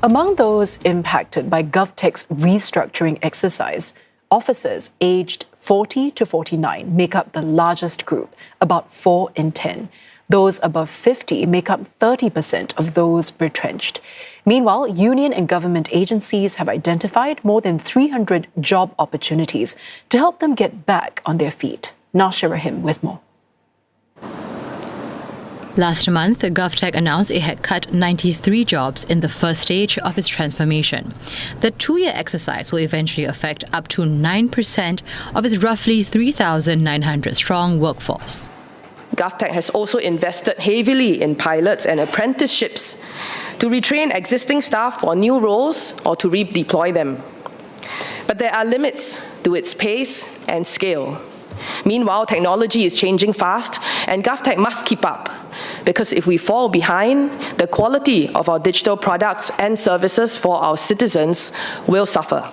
Among those impacted by GovTech's restructuring exercise, officers aged 40 to 49 make up the largest group, about 4 in 10. Those above 50 make up 30% of those retrenched. Meanwhile, union and government agencies have identified more than 300 job opportunities to help them get back on their feet. Nasyrah Rohim with more. Last month, GovTech announced it had cut 93 jobs in the first stage of its transformation. The 2-year exercise will eventually affect up to 9% of its roughly 3,900-strong workforce. GovTech has also invested heavily in pilots and apprenticeships to retrain existing staff for new roles or to redeploy them. But there are limits to its pace and scale. Meanwhile, technology is changing fast, and GovTech must keep up, because if we fall behind, the quality of our digital products and services for our citizens will suffer.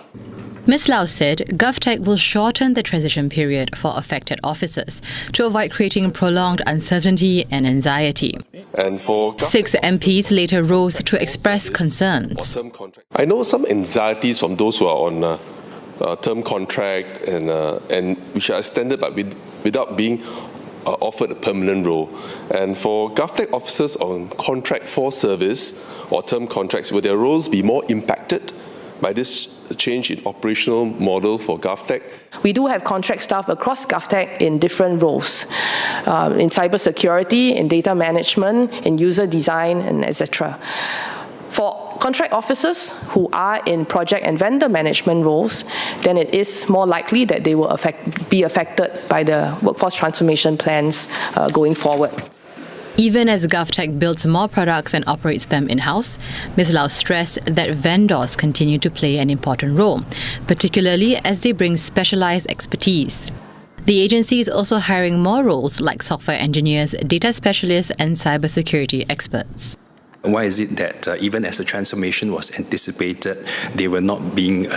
Ms. Lau said GovTech will shorten the transition period for affected officers to avoid creating prolonged uncertainty and anxiety. And for 6 MPs later rose to express concerns. I know some anxieties from those who are on term contract and which are extended but without being offered a permanent role. And for GovTech officers on contract for service or term contracts, will their roles be more impacted by this change in operational model for GovTech? We do have contract staff across GovTech in different roles, in cybersecurity, in data management, in user design, and etc. For contract officers who are in project and vendor management roles, then it is more likely that they will be affected by the workforce transformation plans going forward. Even as GovTech builds more products and operates them in-house, Ms. Lau stressed that vendors continue to play an important role, particularly as they bring specialized expertise. The agency is also hiring more roles like software engineers, data specialists, and cybersecurity experts. Why is it that even as the transformation was anticipated, they were not being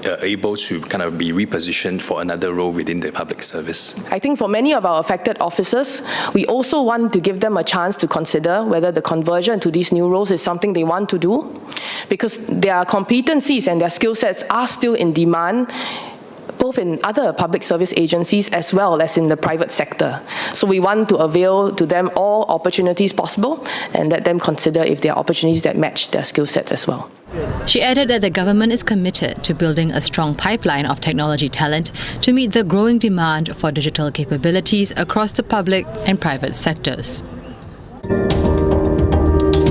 able to kind of be repositioned for another role within the public service? I think for many of our affected officers, we also want to give them a chance to consider whether the conversion to these new roles is something they want to do, because their competencies and their skill sets are still in demand, both in other public service agencies as well as in the private sector. So we want to avail to them all opportunities possible and let them consider if there are opportunities that match their skill sets as well. She added that the government is committed to building a strong pipeline of technology talent to meet the growing demand for digital capabilities across the public and private sectors.